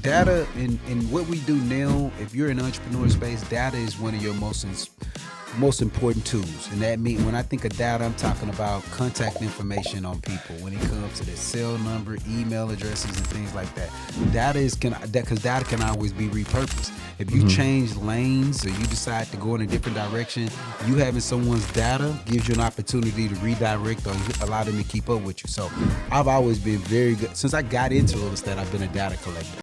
data in what we do now, if you're in the entrepreneur space, data is one of your most important tools. And that means when I think of data, I'm talking about contact information on people when it comes to their cell number, email addresses, and things like that. Because data can always be repurposed. If you change lanes or you decide to go in a different direction, you having someone's data gives you an opportunity to redirect or allow them to keep up with you. So I've always been very good. Since I got into real estate, I've been a data collector.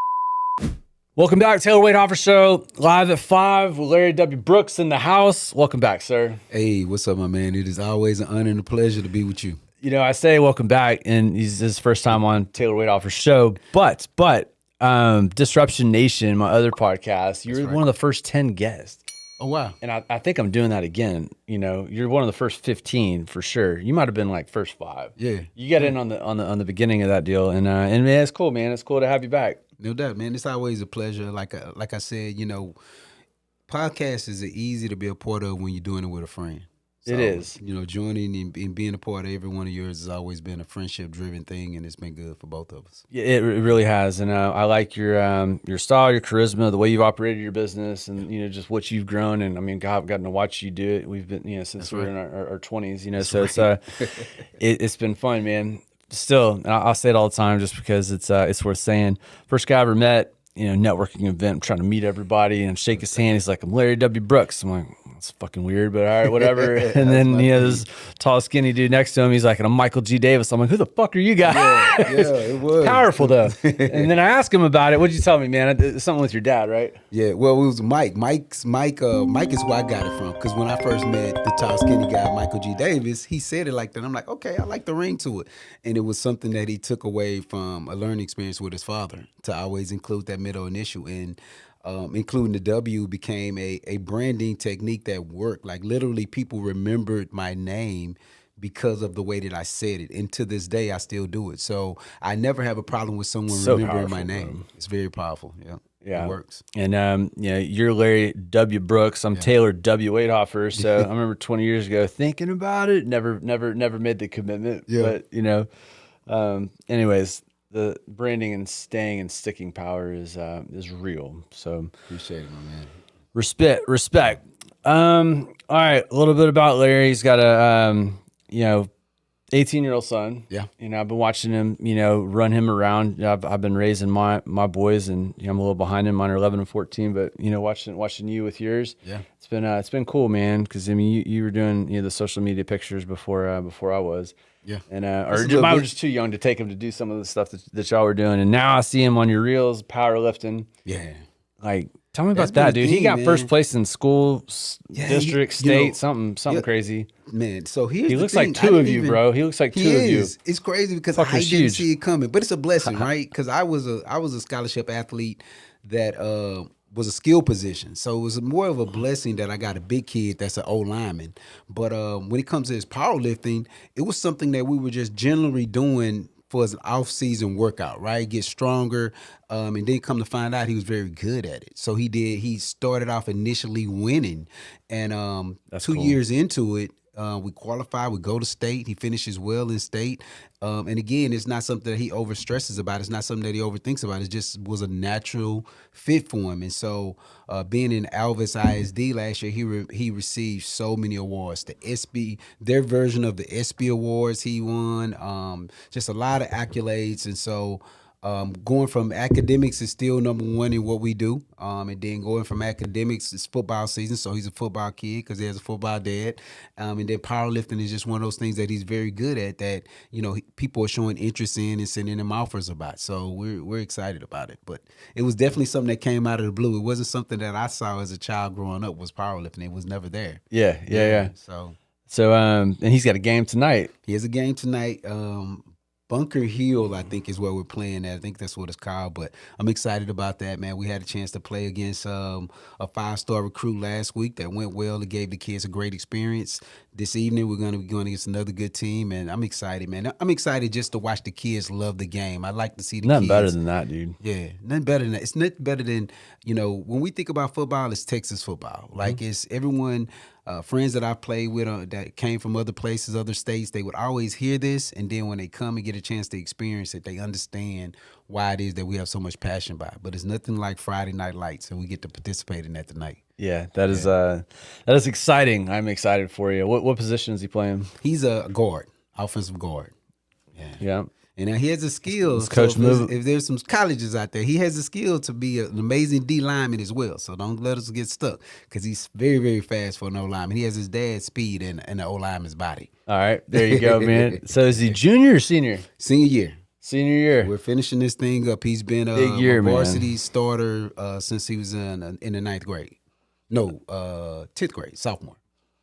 Welcome back, Taylor Wadehofer Show, live at 5 with Larry W. Brooks in the house. Welcome back, sir. Hey, what's up, my man? It is always an honor and a pleasure to be with you. You know, I say welcome back, and this is his first time on Taylor Wadehofer Show, but Disruption Nation, my other podcast, you're one of the first 10 guests. Oh, wow. And I think I'm doing that again. You know, you're one of the first 15 for sure. You might have been like first 5. Yeah. You got in on the beginning of that deal, and man, it's cool, man. It's cool to have you back. No doubt, man. It's always a pleasure. Like I said, you know, podcasts is easy to be a part of when you're doing it with a friend. So, it is. You know, joining and being a part of every one of yours has always been a friendship-driven thing, and it's been good for both of us. Yeah, it really has, and I like your style, your charisma, the way you've operated your business, and you know just what you've grown. And I mean, God, I've gotten to watch you do it. We've been, since we were in our 20s, it's been fun, man. Still, and I'll say it all the time just because it's worth saying. First guy I ever met, networking event, I'm trying to meet everybody and shake his hand. He's like, I'm Larry W. Brooks. I'm like, that's fucking weird, but all right, whatever. And then, this tall, skinny dude next to him, he's like, and I'm Michael G. Davis. I'm like, who the fuck are you guys? Yeah, it was. Powerful, though. And then I asked him about it. What'd you tell me, man? It's something with your dad, right? Yeah, well, it was Mike. Mike is who I got it from. Because when I first met the tall, skinny guy, Michael G. Davis, he said it like that. I'm like, okay, I like the ring to it. And it was something that he took away from a learning experience with his father to always include that middle initial. And including the W became a branding technique that worked. Like literally people remembered my name because of the way that I said it. And to this day, I still do it. So I never have a problem with someone remembering my name. Bro. It's very powerful. Yeah. It works. And, you're Larry W. Brooks. I'm Taylor W. Wadehofer. So I remember 20 years ago thinking about it, never made the commitment. Yeah. But, anyways, the branding and staying and sticking power is real. So appreciate it, my man. Respect. All right, a little bit about Larry. He's got a 18-year-old son. Yeah. I've been watching him, run him around. I've been raising my boys, and I'm a little behind him. Mine are 11 and 14, but watching you with yours. Yeah. It's been cool, man, because I mean you were doing the social media pictures before I was. Yeah. And I was just too young to take him to do some of the stuff that y'all were doing. And now I see him on your reels, powerlifting. Yeah. Like, tell me about that, dude. He got first place in school, district, state, something crazy. Man, so he looks like two of you, bro. He looks like two of you. It's crazy because I didn't see it coming, but it's a blessing, right? Because I was a scholarship athlete that was a skill position, so it was more of a blessing that I got a big kid that's an old lineman. But when it comes to his powerlifting, it was something that we were just generally doing for his off-season workout, right? Get stronger, and then come to find out he was very good at it. So he started off initially winning, and 2 years into it, we qualified, we go to state, he finishes well in state. And again, it's not something that he overstresses about. It's not something that he overthinks about. It just was a natural fit for him. And so being in Alvis ISD last year, he received so many awards. The SB, their version of the SB Awards he won, just a lot of accolades. And so going from academics is still number one in what we do. And then going from academics is football season. So he's a football kid because he has a football dad. And then powerlifting is just one of those things that he's very good at that, people are showing interest in and sending him offers about. So we're excited about it. But it was definitely something that came out of the blue. It wasn't something that I saw as a child growing up was powerlifting. It was never there. Yeah. So and he's got a game tonight. He has a game tonight. Bunker Hill, I think, is where we're playing at. I think that's what it's called, but I'm excited about that, man. We had a chance to play against a 5-star recruit last week that went well. It gave the kids a great experience. This evening, we're going to be going against another good team, and I'm excited, man. I'm excited just to watch the kids love the game. I like to see the nothing kids. Nothing better than that, dude. Yeah, nothing better than that. It's nothing better than, when we think about football, it's Texas football. Like, it's everyone friends that I played with that came from other places, other states, they would always hear this, and then when they come and get a chance to experience it, they understand why it is that we have so much passion by it. But it's nothing like Friday Night Lights, and we get to participate in that tonight. Yeah, that is exciting. I'm excited for you. What position is he playing? He's a guard, offensive guard. Yeah. And he has a skill. Coach if there's some colleges out there, he has a skill to be an amazing D lineman as well. So don't let us get stuck, because he's very, very fast for an O lineman. He has his dad's speed and the O lineman's body. All right, there you go, man. So is he junior or senior? Senior year. Senior year. We're finishing this thing up. He's been Big year, a varsity man. starter since he was in the 9th grade. No, 10th grade, sophomore.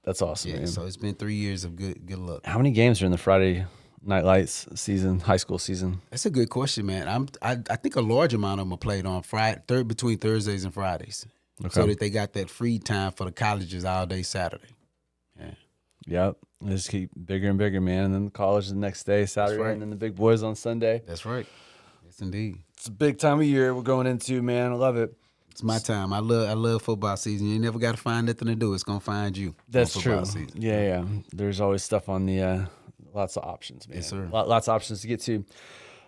That's awesome, Yeah, man. so it's been 3 years of good luck. How many games are in the Friday Night Lights season, high school season? That's a good question, man. I think a large amount of them are played on between Thursdays and Fridays, so that they got that free time for the colleges all day Saturday. Yeah. Yep. They just keep bigger and bigger, man. And then the college the next day, Saturday, right. and then the big boys on Sunday. That's right. Yes, indeed. It's a big time of year we're going into, man. I love it. It's my time. I love football season. You never got to find nothing to do. It's gonna find you. That's on true. football season. Yeah. There's always stuff on the lots of options, man. Yes, sir. Lots of options to get to.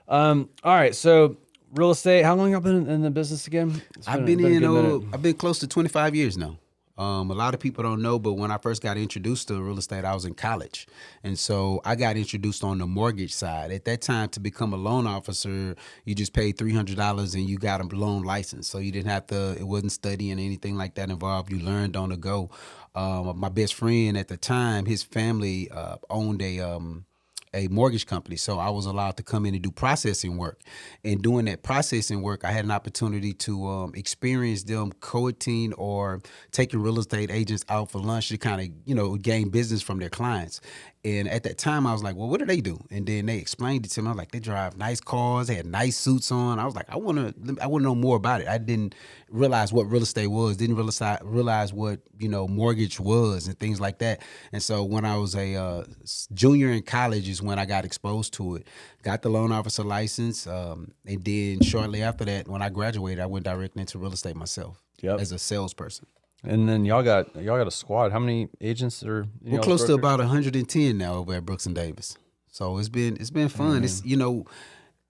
All right, so real estate. How long have you been in the business again? I've been close to 25 years now. A lot of people don't know, but when I first got introduced to real estate, I was in college. And so I got introduced on the mortgage side. At that time, to become a loan officer, you just paid $300 and you got a loan license. So you didn't have to, it wasn't studying anything like that involved. You learned on the go. My best friend at the time, his family owned a mortgage company. So I was allowed to come in and do processing work. And doing that processing work, I had an opportunity to experience them courting or taking real estate agents out for lunch to kind of, gain business from their clients. And at that time, I was like, well, what do they do? And then they explained it to me. I was like, they drive nice cars, they had nice suits on. I was like, I want to know more about it. I didn't realize what real estate was, didn't realize what, mortgage was and things like that. And so when I was a junior in college is when I got exposed to it, got the loan officer license. And then shortly after that, when I graduated, I went directly into real estate myself as a salesperson. And then y'all got a squad. How many agents are? We're close to about 110 now over at Brooks and Davis. So it's been fun. It's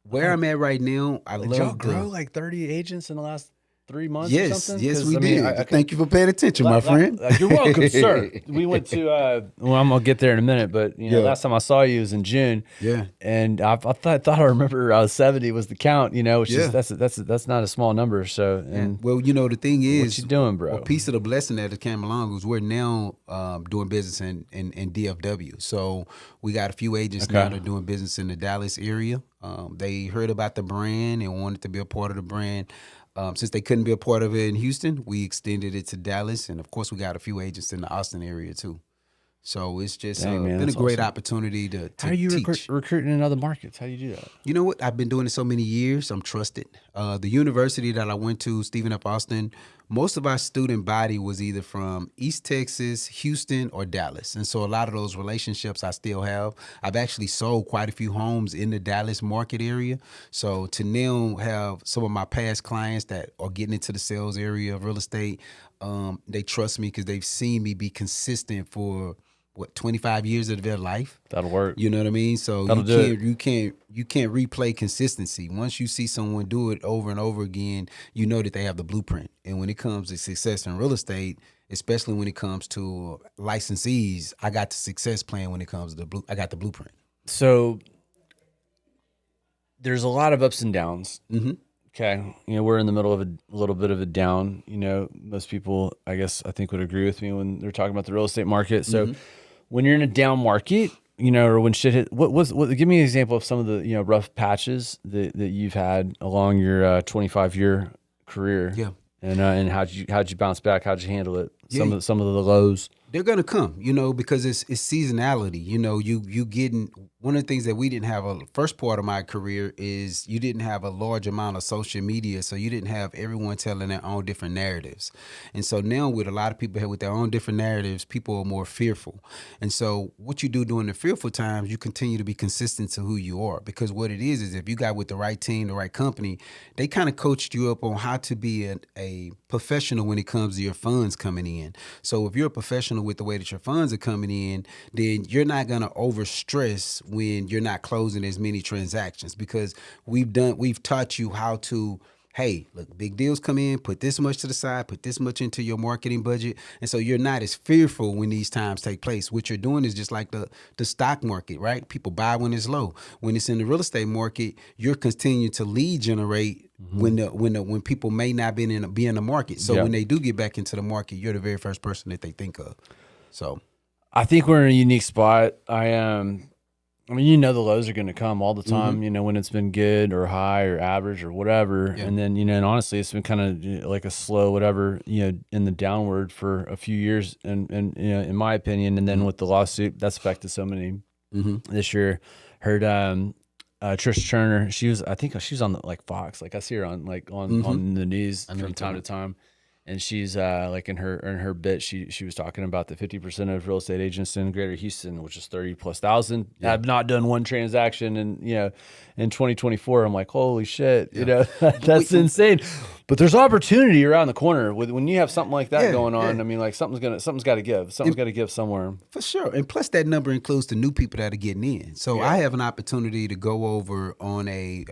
where I'm at right now. I love y'all grow like 30 agents in the last 3 months. Yes, or something? yes, we did. Thank you for paying attention, my friend. You're welcome, sir. We went to. I'm gonna get there in a minute, but last time I saw you was in June. Yeah, and I thought I remember 70 was the count. Which is that's not a small number. So and well, the thing is, what you doing, bro? A piece of the blessing that came along was we're now doing business in DFW. So we got a few agents now that are doing business in the Dallas area. They heard about the brand and wanted to be a part of the brand. Since they couldn't be a part of it in Houston, we extended it to Dallas. And, of course, we got a few agents in the Austin area, too. So it's just been a great opportunity to How are you teach. recruiting in other markets? How do you do that? You know what? I've been doing it so many years. I'm trusted. The university that I went to, Stephen F. Austin, most of our student body was either from East Texas, Houston, or Dallas. And so a lot of those relationships I still have. I've actually sold quite a few homes in the Dallas market area. So to now have some of my past clients that are getting into the sales area of real estate, they trust me because they've seen me be consistent for 25 years of their life. That'll work. You know what I mean? So you can't replay consistency. Once you see someone do it over and over again, you know that they have the blueprint. And when it comes to success in real estate, especially when it comes to licensees, I got the success plan when it comes to I got the blueprint. So there's a lot of ups and downs. Mm-hmm. Okay. We're in the middle of a little bit of a down. Most people, I think would agree with me when they're talking about the real estate market. So when you're in a down market, or when shit hit, what give me an example of some of the, rough patches that you've had along your 25-year career. Yeah. And how'd you bounce back? How'd you handle it? Some of the lows. They're gonna come, because it's seasonality. You getting one of the things that we didn't have first part of my career is you didn't have a large amount of social media, so you didn't have everyone telling their own different narratives. And so now with a lot of people here with their own different narratives, people are more fearful. And so what you do during the fearful times, you continue to be consistent to who you are, because what it is if you got with the right team, the right company, they kind of coached you up on how to be a professional when it comes to your funds coming in. So if you're a professional dealing with the way that your funds are coming in, then you're not going to overstress when you're not closing as many transactions, because we've taught you how to, hey, look, big deals come in, put this much to the side, put this much into your marketing budget. And so you're not as fearful when these times take place. What you're doing is just like the stock market, right? People buy when it's low. When it's in the real estate market, you're continuing to lead generate when people may not be in the market. So when they do get back into the market, you're the very first person that they think of. So I think we're in a unique spot. I mean, the lows are going to come all the time, when it's been good or high or average or whatever. Yeah. And then, and honestly, it's been kind of like a slow whatever, in the downward for a few years. And in my opinion, and then with the lawsuit, that's affected so many this year. Heard Trish Turner, I think she was on Fox. Like I see her on on the news from time to time. And she's like in her bit, she was talking about the 50% of real estate agents in Greater Houston, which is 30,000+, have not done one transaction. And in 2024, I'm like, holy shit, that's insane. But there's opportunity around the corner when you have something like that going on. Yeah. I mean, like something's got to give. Something's got to give somewhere. For sure. And plus that number includes the new people that are getting in. So I have an opportunity to go over on a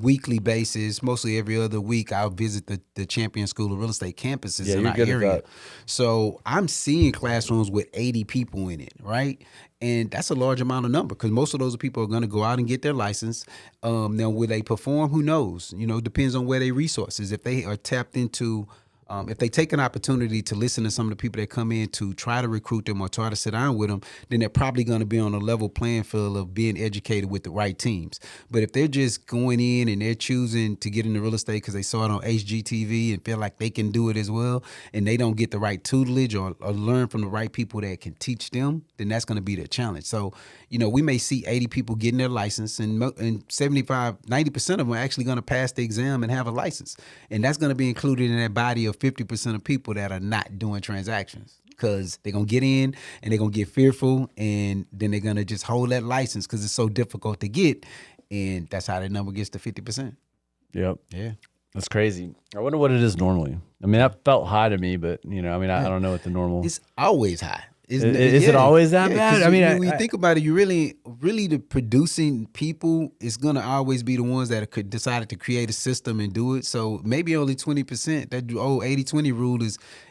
weekly basis. Mostly every other week, I'll visit the Champion School of Real Estate campuses in our area. So I'm seeing classrooms with 80 people in it, right? And that's a large amount of number, because most of those people are going to go out and get their license. Now, will they perform? Who knows? Depends on where their resources. If they are tapped into, if they take an opportunity to listen to some of the people that come in to try to recruit them or try to sit down with them, then they're probably going to be on a level playing field of being educated with the right teams. But if they're just going in and they're choosing to get into real estate because they saw it on HGTV and feel like they can do it as well, and they don't get the right tutelage or learn from the right people that can teach them, then that's going to be their challenge. So, we may see 80 people getting their license, and 75, 90% of them are actually going to pass the exam and have a license. And that's going to be included in that body of 50% of people that are not doing transactions, because they're going to get in and they're going to get fearful, and then they're going to just hold that license because it's so difficult to get. And that's how that number gets to 50%. Yep. Yeah. That's crazy. I wonder what it is normally. I mean, that felt high to me, but I don't know what the normal. It's always high. Is it always that bad? I mean, when you think about it, you really the producing people is going to always be the ones that decided to create a system and do it. So maybe only 20%. That 80-20 rule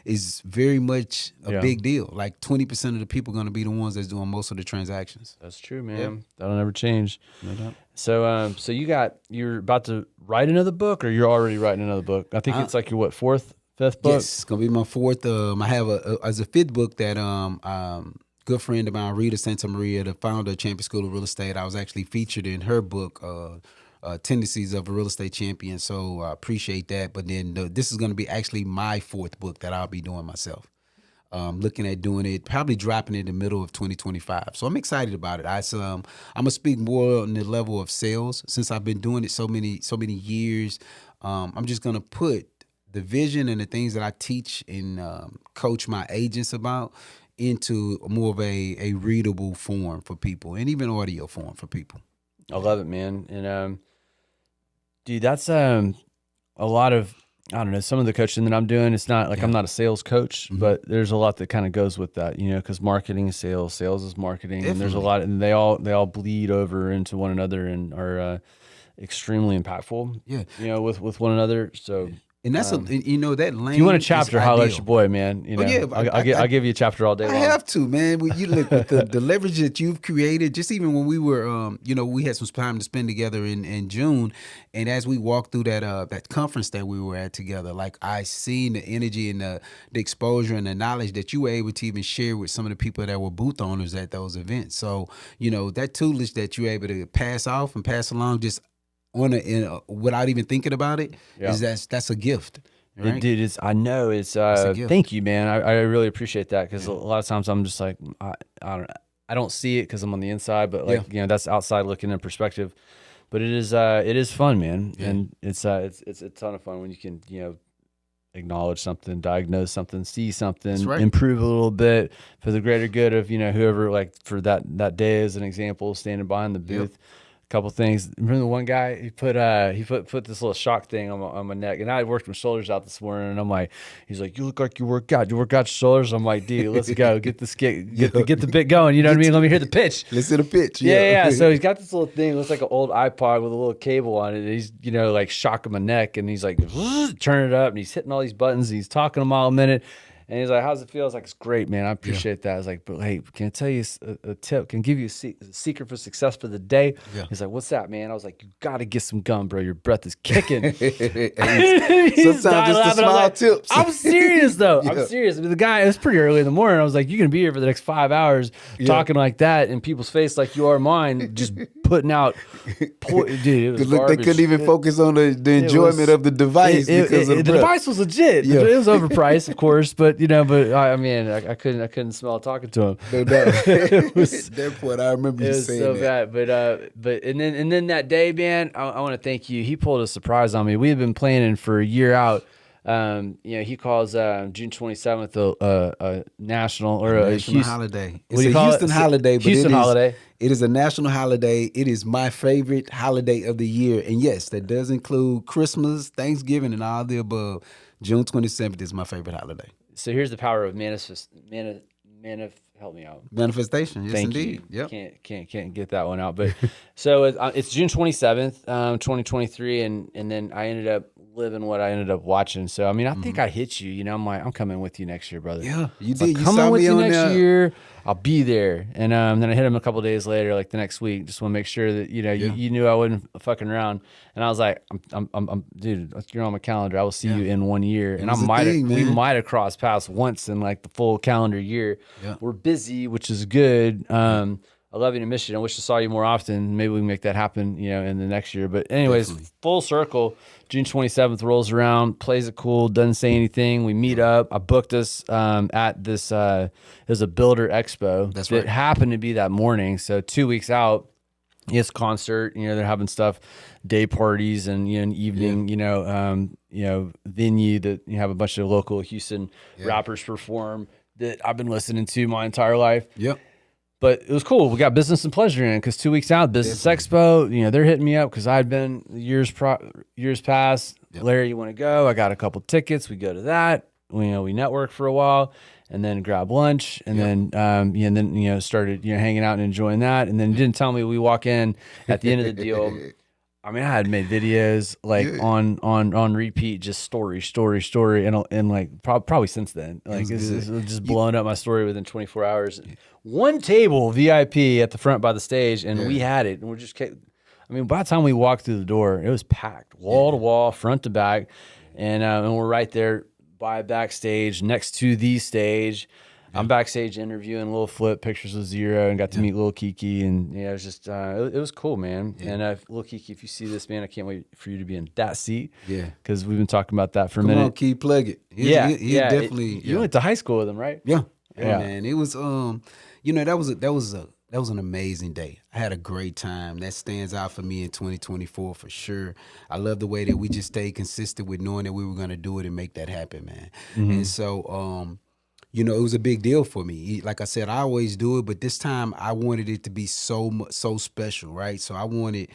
is very much a big deal. Like 20% of the people are going to be the ones that's doing most of the transactions. That's true, man. Yeah. That'll never change. No doubt. So, you're about to write another book, or you're already writing another book? I think it's like your fifth book? Yes, it's gonna be my fourth. I have as a fifth book that good friend of mine, Rita Santa Maria, the founder of Champion School of Real Estate. I was actually featured in her book, Tendencies of a Real Estate Champion. So I appreciate that. But then this is gonna be actually my fourth book that I'll be doing myself. Looking at doing it, probably dropping it in the middle of 2025. So I'm excited about it. I'm gonna speak more on the level of sales, since I've been doing it so many years. I'm just gonna put the vision and the things that I teach and coach my agents about into more of a readable form for people, and even audio form for people. I love it, man. And dude, that's a lot of, I don't know, some of the coaching that I'm doing. It's not like I'm not a sales coach, but there's a lot that kind of goes with that, because marketing is sales, sales is marketing. Definitely. And there's a lot, and they all bleed over into one another and are extremely impactful. Yeah, with one another. So. And that's that lane. If you want a chapter, holler at your boy, man. I'll give you a chapter all day long. I have to, man. You look with the leverage that you've created. Just even when we were, we had some time to spend together in June, and as we walked through that conference that we were at together, like I seen the energy and the exposure and the knowledge that you were able to even share with some of the people that were booth owners at those events. So that tutelage that you're able to pass off and pass along just without even thinking about it, that's a gift. Right? Dude, I know it's thank you, man. I really appreciate that, because a lot of times I'm just like I don't see it because I'm on the inside, but that's outside looking in perspective. But it is fun, man, and it's a ton of fun when you can acknowledge something, diagnose something, see something, improve a little bit for the greater good of whoever, like for that day as an example, standing behind the booth. couple things. Remember the one guy, he put this little shock thing on my neck, and I had worked my shoulders out this morning, and I'm like, he's like, you look like you work out your shoulders. I'm like, dude, let's go, get the bit going. You know what I mean? Let me hear the pitch. Let's hit a pitch. Yeah. So he's got this little thing. It looks like an old iPod with a little cable on it. And he's, like shocking my neck, and he's like, turn it up, and he's hitting all these buttons. And he's talking a mile a minute. And he's like, how's it feel? I was like, it's great, man. I appreciate that. I was like, but hey, can I tell you a tip? Can I give you a secret for success for the day? Yeah. He's like, what's that, man? I was like, you got to get some gum, bro. Your breath is kicking. Sometimes just the small tips. I'm serious, though. I'm serious. I mean, the guy, it was pretty early in the morning. I was like, you're going to be here for the next 5 hours talking like that in people's face like you are mine, just putting out. Dude, it was garbage. They couldn't even focus on the enjoyment of the device because of the device was legit. Yeah. It was overpriced, of course, but I mean, I couldn't smell talking to him. No doubt. At that point, I remember you saying that. It was so bad. But and then that day, man, I want to thank you. He pulled a surprise on me. We had been planning for a year out. He calls June 27th a national or a national holiday. It's a Houston holiday, but Houston holiday. It is a national holiday. It is my favorite holiday of the year, and yes, that does include Christmas, Thanksgiving, and all the above. June 27th is my favorite holiday. So here's the power of help me out. Manifestation, yes, Thank indeed. You. Yep. Can't get that one out. But so it's June 27th, 2023, and then I ended up living what I ended up watching. So I mean, I think I hit you. I'm like, I'm coming with you next year, brother. Yeah, you did. I'm coming with you next year. I'll be there. And then I hit him a couple days later, like the next week. Just want to make sure that you knew I wasn't fucking around. And I was like, I'm dude, you're on my calendar. I will see you in 1 year. And we might have crossed paths once in like the full calendar year. Yeah. We're busy, which is good. I love you to miss you. I wish I saw you more often. Maybe we can make that happen, in the next year. But anyways, full circle. June 27th rolls around, plays it cool, doesn't say anything. We meet up. I booked us at this. It was a Builder Expo. That's right. It happened to be that morning. So 2 weeks out, it's concert. They're having stuff, day parties, and an evening. Venue that you have a bunch of local Houston rappers perform that I've been listening to my entire life. Yep. But it was cool. We got Business and Pleasure in because 2 weeks out, Business Expo, they're hitting me up because I'd been years past. Yep. Larry, you want to go? I got a couple tickets. We go to that. We network for a while and then grab lunch and then started hanging out and enjoying that. And then didn't tell me we walk in at the end of the deal. I mean, I had made videos on repeat, just story, and like probably since then, like it's just blowing up my story within 24 hours. One table VIP at the front by the stage, and we had it, and we're just. I mean, by the time we walked through the door, it was packed, wall to wall, front to back, and we're right there by backstage next to the stage. I'm backstage interviewing Lil Flip, pictures with Zero, and got to meet Lil Kiki, and it was just it was cool, man. Yeah. And Lil Kiki, if you see this, man, I can't wait for you to be in that seat. Yeah, because we've been talking about that for a minute. Come on, Key, plug it. He definitely. You went to high school with him, right? Yeah, man. It was that was an amazing day. I had a great time. That stands out for me in 2024 for sure. I love the way that we just stayed consistent with knowing that we were going to do it and make that happen, man. Mm-hmm. And so. It was a big deal for me. Like I said, I always do it, but this time I wanted it to be so special, right? So I wanted,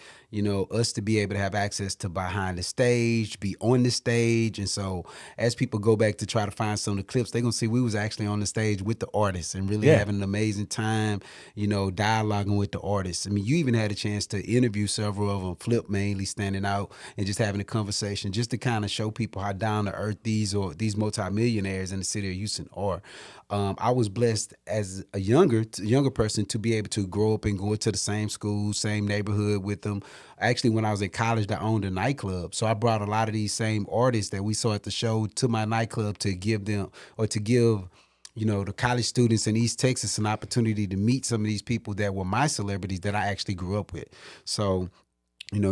us to be able to have access to behind the stage, be on the stage. And so as people go back to try to find some of the clips, they're going to see we was actually on the stage with the artists and really having an amazing time, dialoguing with the artists. I mean, you even had a chance to interview several of them, Flip mainly standing out and just having a conversation just to kind of show people how down to earth these multimillionaires in the city of Houston are. I was blessed as a younger person to be able to grow up and go into the same school, same neighborhood with them. Actually, when I was in college, I owned a nightclub. So I brought a lot of these same artists that we saw at the show to my nightclub to give the college students in East Texas an opportunity to meet some of these people that were my celebrities that I actually grew up with. So,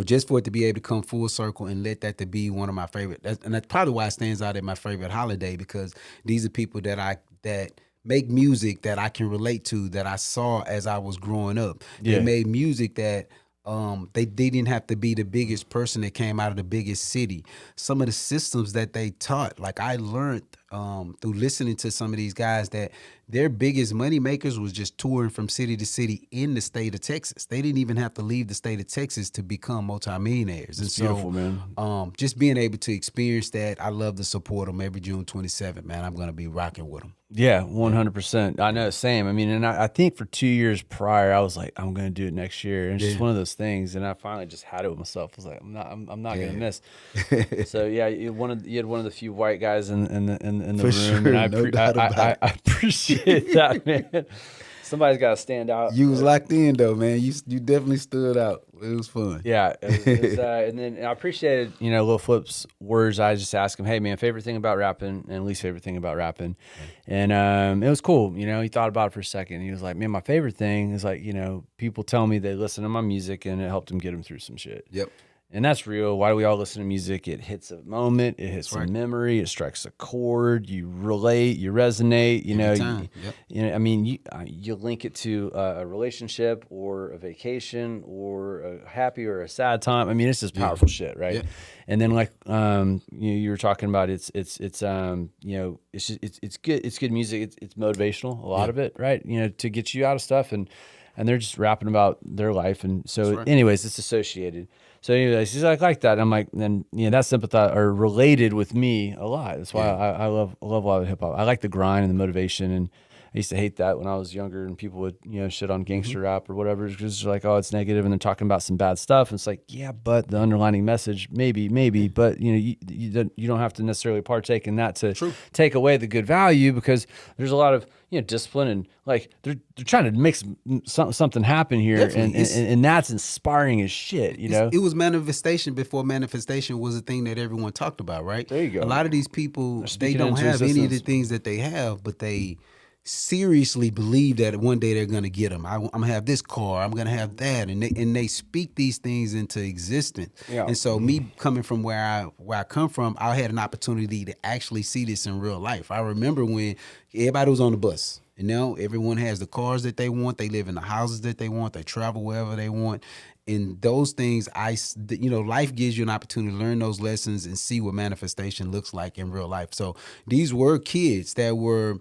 just for it to be able to come full circle and let that to be one of my favorite, and that's probably why it stands out as my favorite holiday, because these are people that make music that I can relate to, that I saw as I was growing up. They made music that they didn't have to be the biggest person that came out of the biggest city. Some of the systems that they taught, like I learned through listening to some of these guys, that their biggest money makers was just touring from city to city in the state of Texas. They didn't even have to leave the state of Texas to become multimillionaires. It's And beautiful, so, man. just being able to experience that, I love to support them every June 27th, man. I'm going to be rocking with them. Yeah, 100%. I know, same. I mean, and I think for 2 years prior, I was like, I'm going to do it next year. And it's just one of those things. And I finally just had it with myself. I was like, I'm not going to miss. So yeah, you had one of the few white guys in the room, sure, and I I appreciate that, man. Somebody's got to stand out. You was locked in though, man. You definitely stood out. It was fun. Yeah, it was, and then I appreciated, Lil Flip's words. I just asked him, "Hey, man, favorite thing about rapping and least favorite thing about rapping," and it was cool. He thought about it for a second. He was like, "Man, my favorite thing is like, people tell me they listen to my music and it helped them get them through some shit." Yep. And that's real. Why do we all listen to music? It hits a moment, it hits a memory, it strikes a chord, you relate, you resonate, I mean, you link it to a relationship or a vacation or a happy or a sad time. I mean, it's just powerful shit, right? Yep. And then like you were talking about it's good music, it's motivational, a lot of it, right? To get you out of stuff, and they're just rapping about their life, and so anyways, it's associated. So anyways, he's like that. I'm like, then that sympathize or related with me a lot. That's why I love a lot of hip hop. I like the grind and the motivation, and I used to hate that when I was younger, and people would shit on gangster rap or whatever because they're like, oh, it's negative, and they're talking about some bad stuff. And it's like, yeah, but the underlining message, maybe, but you don't have to necessarily partake in that to take away the good value, because there's a lot of discipline, and like they're trying to make something happen here, and that's inspiring as shit. It was manifestation before manifestation was a thing that everyone talked about, right? There you go. A lot of these people, they don't have any of the things that they have, but they seriously believe that one day they're going to get them. I'm going to have this car, I'm going to have that, and they speak these things into existence. Yeah. And so me coming from where I come from, I had an opportunity to actually see this in real life. I remember when everybody was on the bus. And now everyone has the cars that they want. They live in the houses that they want. They travel wherever they want. And those things, life gives you an opportunity to learn those lessons and see what manifestation looks like in real life. So these were kids that were,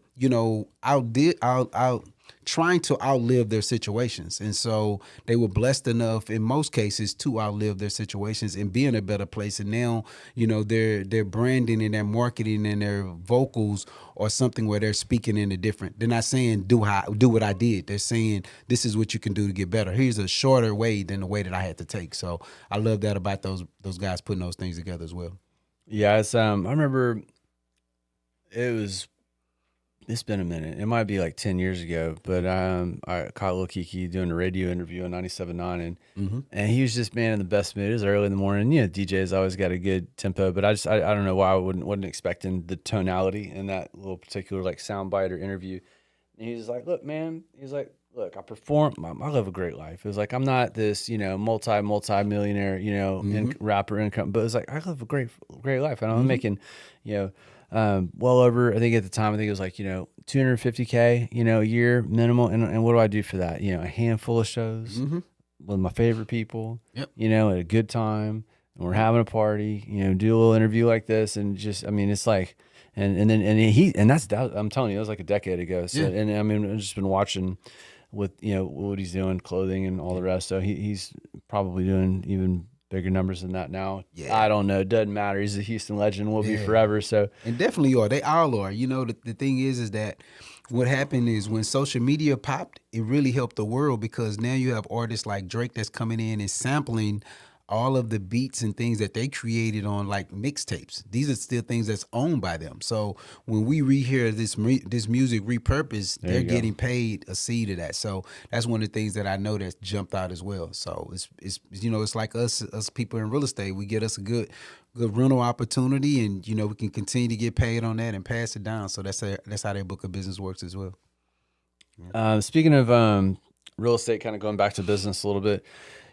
out trying to outlive their situations. And so they were blessed enough in most cases to outlive their situations and be in a better place. And now, their branding and their marketing and their vocals are something where they're speaking in a different. They're not saying do what I did. They're saying this is what you can do to get better. Here's a shorter way than the way that I had to take. So I love that about those guys putting those things together as well. Yeah, it's I remember it's been a minute. It might be like 10 years ago, but I caught Lil Kiki doing a radio interview on 97.9, and he was just, man, in the best mood. It was early in the morning. DJs always got a good tempo, but I don't know why I wasn't expecting the tonality in that little particular like soundbite or interview. And he was like, look, man, look, I perform, I live a great life. It was like, I'm not this, multi-millionaire, rapper income, but it's like, I live a great life. And I'm making, well over, I think at the time, it was like, $250K, a year minimum. And what do I do for that? A handful of shows with my favorite people, at a good time, and we're having a party, do a little interview like this. And just, I mean, it's like, and that's, I'm telling you, that was like a decade ago. So, and I mean, I've just been watching with, what he's doing, clothing and all the rest. So he's probably doing even bigger numbers than that now. Yeah. I don't know. It doesn't matter. He's a Houston legend. Will be forever. So, and definitely are. They all are. The thing is that what happened is when social media popped, it really helped the world, because now you have artists like Drake that's coming in and sampling all of the beats and things that they created on like mixtapes. These are still things that's owned by them. So when we rehear this music repurposed, they're getting paid a seed of that. So that's one of the things that I know that jumped out as well. So it's like us people in real estate. We get us a good rental opportunity, and we can continue to get paid on that and pass it down. So that's how their book of business works as well. Speaking of real estate, kind of going back to business a little bit.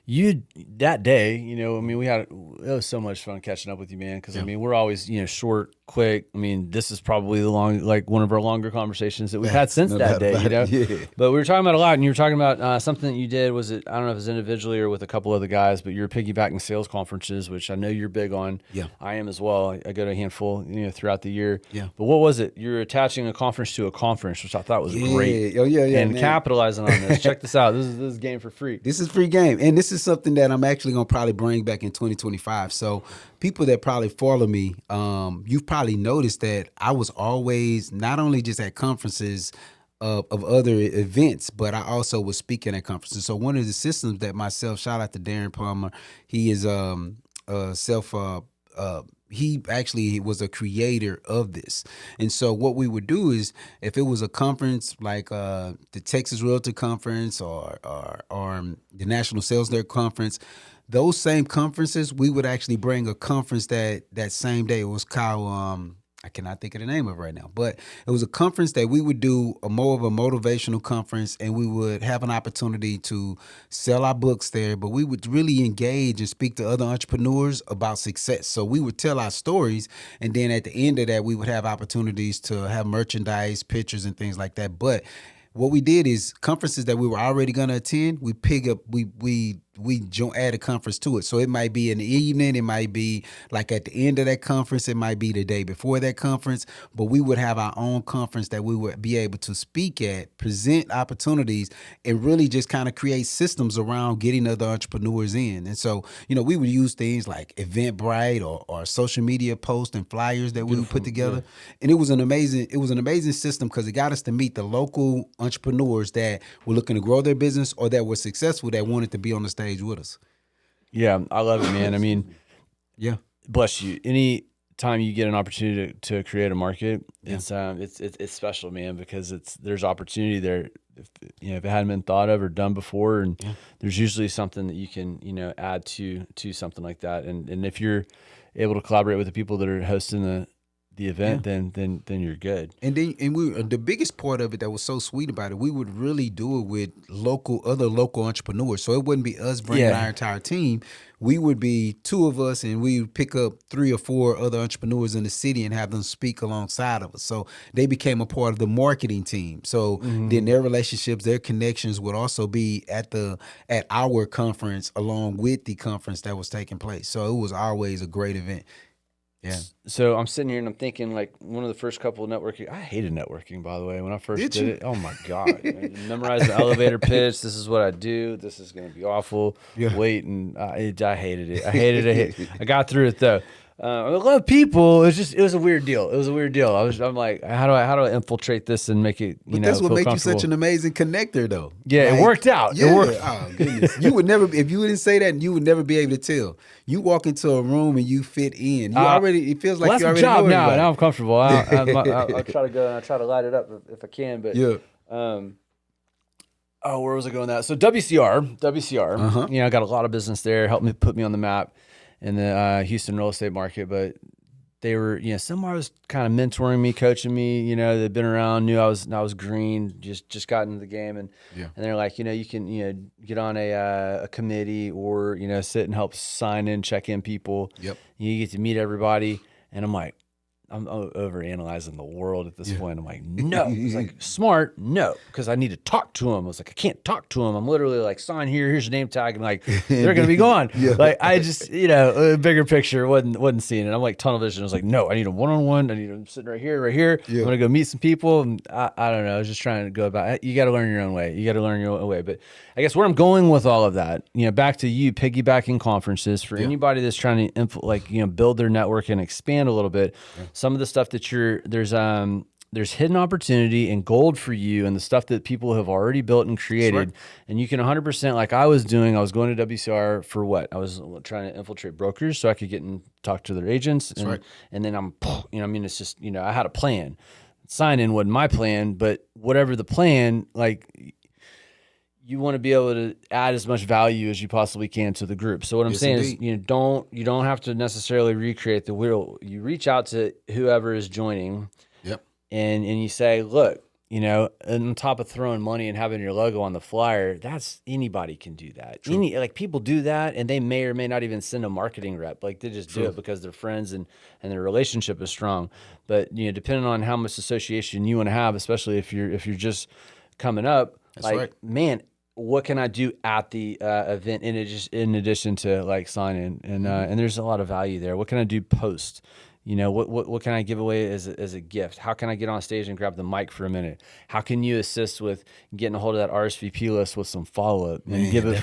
that day, you know, I mean, it was so much fun catching up with you, man. Cause I mean, we're always, you know, short, quick. I mean, this is probably one of our longer conversations that we've had since that day, you know? Yeah. But we were talking about a lot, and you were talking about something that you did. I don't know if it was individually or with a couple other guys, but you're piggybacking sales conferences, which I know you're big on. Yeah. I am as well. I go to a handful, you know, throughout the year. Yeah. But what was it? You're attaching a conference to a conference, which I thought was great. Oh, yeah, And man. capitalizing on this. Check this out. This is game for free. This is free game. And this is something that I'm actually going to probably bring back in 2025. So people that probably follow me, you've probably noticed that I was always not only just at conferences of other events, but I also was speaking at conferences. So one of the systems that myself, shout out to Darren Palmer, he is he actually was a creator of this. And so what we would do is, if it was a conference like the Texas Realtor Conference or the National Sales Network Conference, those same conferences, we would actually bring a conference that same day. It was called, I cannot think of the name of it right now, but it was a conference that we would do more of a motivational conference, and we would have an opportunity to sell our books there, but we would really engage and speak to other entrepreneurs about success. So we would tell our stories, and then at the end of that, we would have opportunities to have merchandise, pictures, and things like that. But what we did is conferences that we were already going to attend, we add a conference to it. So it might be in the evening, it might be like at the end of that conference, it might be the day before that conference, but we would have our own conference that we would be able to speak at, present opportunities, and really just kind of create systems around getting other entrepreneurs in. And so, you know, we would use things like Eventbrite or social media posts and flyers that we would put together. Yeah. And it was an amazing system because it got us to meet the local entrepreneurs that were looking to grow their business or that were successful, that wanted to be on the stage with us. Yeah, I love it, man. I mean, yeah, bless you. Any time you get an opportunity to create a market, it's special, man, because there's opportunity there. If it hadn't been thought of or done before, and there's usually something that you can, you know, add to something like that. And if you're able to collaborate with the people that are hosting the event, then you're good. And the biggest part of it that was so sweet about it, we would really do it with other local entrepreneurs. So it wouldn't be us bringing our entire team. We would be two of us, and we would pick up 3 or 4 other entrepreneurs in the city and have them speak alongside of us. So they became a part of the marketing team. So then their relationships, their connections would also be at our conference along with the conference that was taking place. So it was always a great event. Yeah. So I'm sitting here and I'm thinking, like, one of the first couple of networking, I hated networking, by the way, when I first did it. Oh my God. Memorize the elevator pitch. This is what I do. This is going to be awful. Yeah. Wait. And I hated it. I got through it though. I love people. It was a weird deal. I'm like, how do I infiltrate this and make it, but that's what makes you such an amazing connector though. Yeah, like, it worked out. Yeah. It worked. Oh goodness. You would never, if you didn't say that, you would never be able to tell. You walk into a room and you fit in. It feels like you already know everybody. Now I'm comfortable. I'll try to go and I try to light it up if I can. But yeah. Where was I going with that? So WCR. You know, I got a lot of business there. Helped me put me on the map in the Houston real estate market, but they were, you know, somewhere was kind of mentoring me, coaching me. You know, they'd been around, knew I was green, just got into the game, and they're like, you know, you can, you know, get on a committee or, you know, sit and help sign in, check in people. Yep. You get to meet everybody, and I'm like, I'm overanalyzing the world at this point. I'm like, no. He's like, smart, no, because I need to talk to him. I was like, I can't talk to him. I'm literally like, sign here, here's your name tag, and like, they're gonna be gone. Like, I just, you know, a bigger picture, wasn't seeing it. I'm like tunnel vision. I was like, no, I need a one-on-one. I need him sitting right here. I'm gonna go meet some people. And I don't know. I was just trying to go about it. You got to learn your own way. But I guess where I'm going with all of that, you know, back to you piggybacking conferences for anybody that's trying to build their network and expand a little bit. Some of the stuff that there's hidden opportunity and gold for you, and the stuff that people have already built and created. And you can 100%, like I was going to WCR for what? I was trying to infiltrate brokers so I could get and talk to their agents. And then it's just, you know, I had a plan. Sign in wasn't my plan, but whatever the plan, like, you want to be able to add as much value as you possibly can to the group. So what I'm saying is, you know, you don't have to necessarily recreate the wheel. You reach out to whoever is joining, and you say, look, you know, and on top of throwing money and having your logo on the flyer, that's anybody can do that. Like people do that, and they may or may not even send a marketing rep. Like they just do it because they're friends and their relationship is strong. But you know, depending on how much association you want to have, especially if you're just coming up, That's like right. man, what can I do at the event in addition to like signing and there's a lot of value there. What can I do post? You know, what can I give away as a gift? How can I get on stage and grab the mic for a minute? How can you assist with getting a hold of that RSVP list with some follow up and give a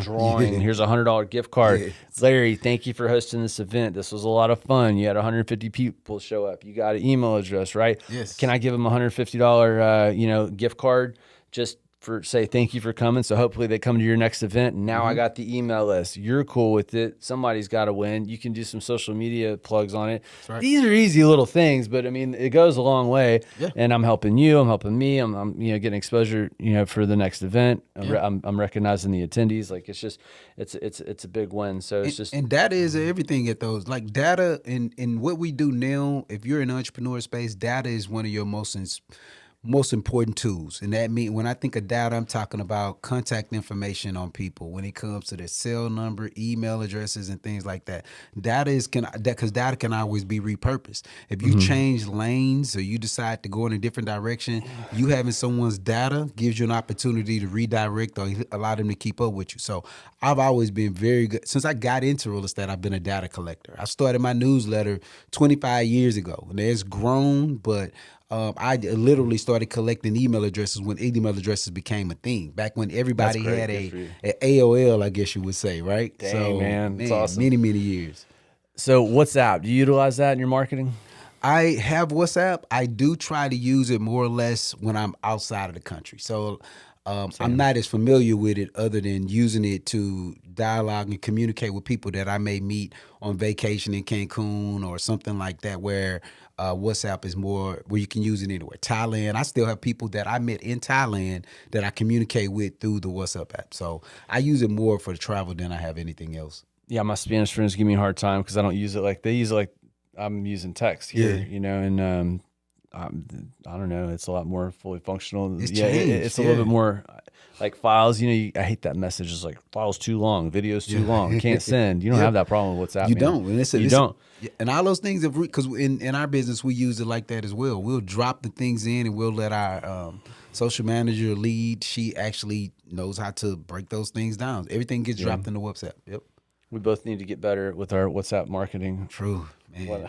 drawing? Yeah. Here's $100 gift card. Yeah. Larry, thank you for hosting this event. This was a lot of fun. You had 150 people show up. You got an email address, right? Yes. Can I give them a $150 gift card just for say thank you for coming, so hopefully they come to your next event, and now I got the email list. You're cool with it. Somebody's got to win. You can do some social media plugs on it. Right. These are easy little things, but I mean it goes a long way. Yeah. And I'm helping you. I'm helping me. I'm getting exposure for the next event. I'm recognizing the attendees. Like it's just it's a big win. So it's just and data is everything at those. Like data in what we do now. If you're in the entrepreneur space, data is one of your most important tools. And that means when I think of data, I'm talking about contact information on people when it comes to their cell number, email addresses, and things like that. Because data can always be repurposed. If you change lanes or you decide to go in a different direction, you having someone's data gives you an opportunity to redirect or allow them to keep up with you. So I've always been very good. Since I got into real estate, I've been a data collector. I started my newsletter 25 years ago, and it's grown, but I literally started collecting email addresses when email addresses became a thing. Back when everybody had a AOL, I guess you would say, right? Dang, so man, that's awesome. Many years. So WhatsApp, do you utilize that in your marketing? I have WhatsApp. I do try to use it more or less when I'm outside of the country. So I'm not as familiar with it other than using it to dialogue and communicate with people that I may meet on vacation in Cancun or something like that, where WhatsApp is more where you can use it anywhere. Thailand, I still have people that I met in Thailand that I communicate with through the WhatsApp app. So I use it more for the travel than I have anything else. Yeah, my Spanish friends give me a hard time because I don't use it like they use it like I'm using text here, and I don't know. It's a lot more fully functional. It's it's a little bit more like files. I hate that message. It's like files too long, videos too long, can't send. You don't have that problem with WhatsApp. You man. don't. And you don't. And all those things, because in our business, we use it like that as well. We'll drop the things in and we'll let our social manager lead. She actually knows how to break those things down. Everything gets dropped in the WhatsApp. Yep. We both need to get better with our WhatsApp marketing. True, man.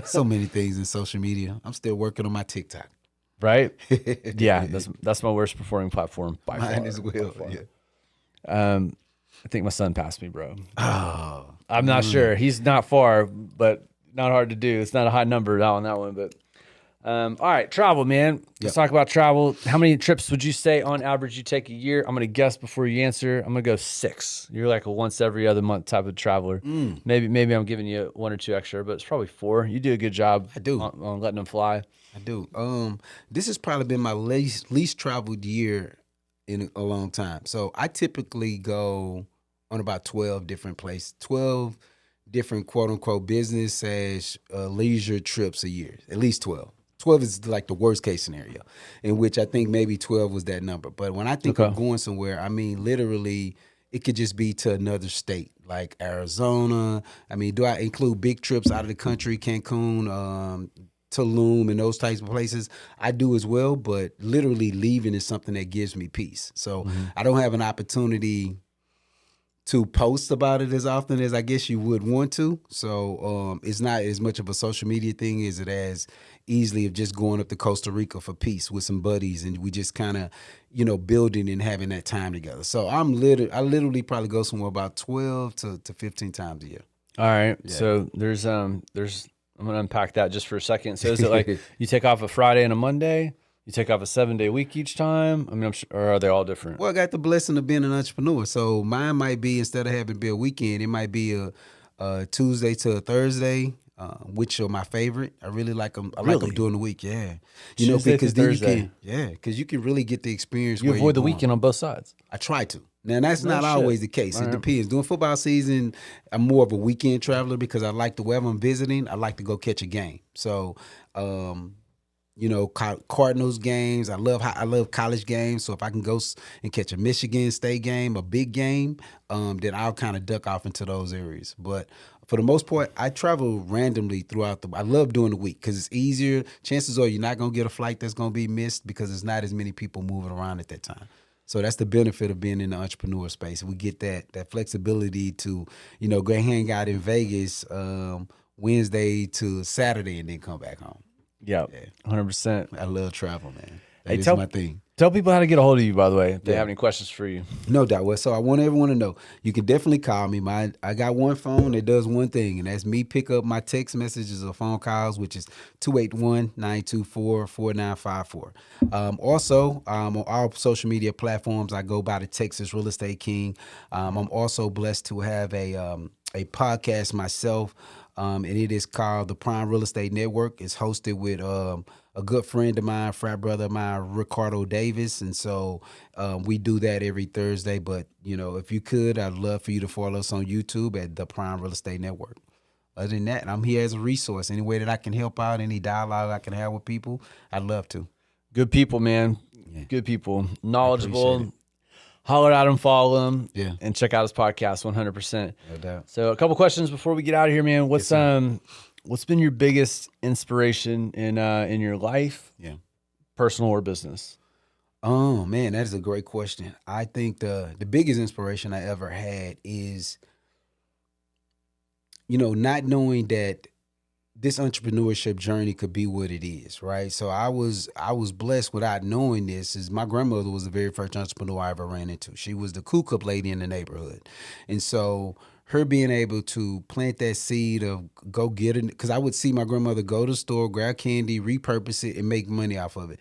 So many things in social media. I'm still working on my TikTok. Right? Yeah, that's my worst performing platform by far. Mine as well. Yeah. I think my son passed me, bro. Oh, I'm not sure. He's not far, but not hard to do. It's not a high number on that one, but all right, travel, man. Let's talk about travel. How many trips would you say on average you take a year? I'm going to guess before you answer. I'm going to go 6. You're like a once every other month type of traveler. Maybe I'm giving you 1 or 2 extra, but it's probably 4. You do a good job. I do. On letting them fly. I do. This has probably been my least traveled year in a long time. So I typically go on about 12 different places, 12 different quote unquote business / leisure trips a year, at least 12. 12 is like the worst case scenario, in which I think maybe 12 was that number. But when I think of going somewhere, I mean, literally, it could just be to another state, like Arizona. I mean, do I include big trips out of the country, Cancun, Tulum, and those types of places? I do as well, but literally leaving is something that gives me peace. So I don't have an opportunity to post about it as often as I guess you would want to. So it's not as much of a social media thing as it as easily of just going up to Costa Rica for peace with some buddies, and we just kind of, building and having that time together. So I literally probably go somewhere about 12 to 15 times a year. All right. Yeah. So there's I'm going to unpack that just for a second. So is it like you take off a Friday and a Monday? You take off a 7-day week each time? I mean, I'm sure, or are they all different? Well, I got the blessing of being an entrepreneur. So mine might be, instead of having to be a weekend, it might be a Tuesday to a Thursday, which are my favorite. I really like them. I like them during the week. Yeah. Tuesday because to then Thursday. because you can really get the experience. You avoid the weekend on both sides. I try to. Now, that's not always the case. It depends. During football season, I'm more of a weekend traveler because I like the wherever I'm visiting, I like to go catch a game. So, Cardinals games. I love college games. So if I can go and catch a Michigan State game, a big game, then I'll kind of duck off into those areas. But for the most part, I travel randomly throughout I love doing the week because it's easier. Chances are you're not gonna get a flight that's gonna be missed because there's not as many people moving around at that time. So that's the benefit of being in the entrepreneur space. We get that flexibility to, go hang out in Vegas Wednesday to Saturday and then come back home. Yeah, 100%. I love travel, man. That is my thing. Tell people how to get a hold of you, by the way, if they have any questions for you. No doubt. Well, so I want everyone to know, you can definitely call me. I got one phone that does one thing, and that's me pick up my text messages or phone calls, which is 281-924-4954. Also, on all social media platforms, I go by the Texas Real Estate King. I'm also blessed to have a podcast myself. And it is called the Prime Real Estate Network. It's hosted with a good friend of mine, frat brother of mine, Ricardo Davis. And so we do that every Thursday. But, if you could, I'd love for you to follow us on YouTube at the Prime Real Estate Network. Other than that, I'm here as a resource. Any way that I can help out, any dialogue I can have with people, I'd love to. Good people, man. Yeah. Good people. Knowledgeable. Holler at him, follow him, and check out his podcast 100%. No doubt. So a couple questions before we get out of here, man. What's been your biggest inspiration in your life? Yeah. Personal or business? Oh man, that is a great question. I think the biggest inspiration I ever had is, not knowing that this entrepreneurship journey could be what it is, right? So I was blessed without knowing this. Is my grandmother was the very first entrepreneur I ever ran into. She was the cool cup lady in the neighborhood, and so her being able to plant that seed of go get it, because I would see my grandmother go to the store, grab candy, repurpose it, and make money off of it.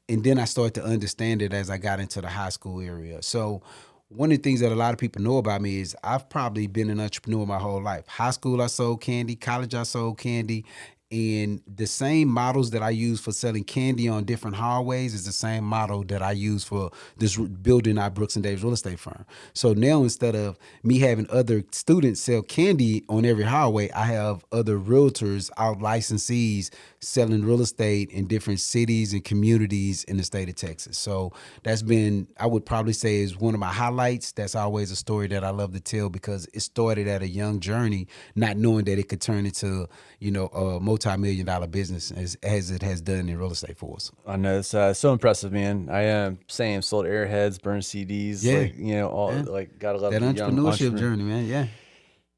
And then I started to understand it as I got into the high school area. So one of the things that a lot of people know about me is I've probably been an entrepreneur my whole life. High school, I sold candy. College, I sold candy. And the same models that I use for selling candy on different hallways is the same model that I use for this building our Brooks and Davis real estate firm. So now instead of me having other students sell candy on every hallway, I have other realtors, out licensees selling real estate in different cities and communities in the state of Texas. So that's been, I would probably say, is one of my highlights. That's always a story that I love to tell because it started at a young journey, not knowing that it could turn into, a multi-million-dollar business as it has done in real estate for us. I know it's so impressive, man. I am sold airheads, burned CDs, gotta love that entrepreneurship journey, man. Yeah,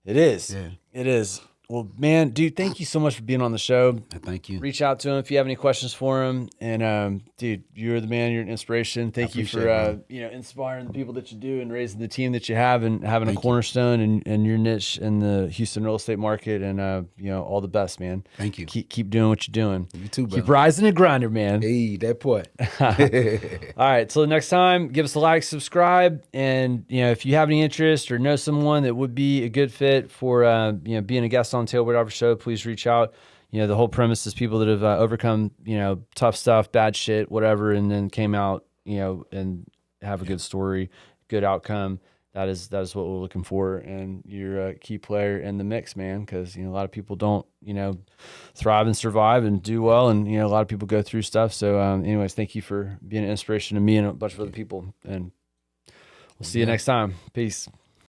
it is. Yeah, it is. Well, man, dude, thank you so much for being on the show. Thank you. Reach out to him if you have any questions for him. And dude, you're the man. You're an inspiration. Thank you for inspiring the people that you do and raising the team that you have and having a cornerstone and your niche in the Houston real estate market. And all the best, man. Thank you. Keep doing what you're doing. You too, brother. Keep rising and grinding, man. Hey, that part. All right. Till next time, give us a like, subscribe, and if you have any interest or know someone that would be a good fit for being a guest on Tailwood Offer Show, please reach out. The whole premise is people that have overcome, tough stuff, bad shit, whatever, and then came out, and have a good story, good outcome. That is what we're looking for. And you're a key player in the mix, man, because, a lot of people don't, thrive and survive and do well. And, a lot of people go through stuff. So anyways, thank you for being an inspiration to me and a bunch of other people. And we'll see you next time. Peace.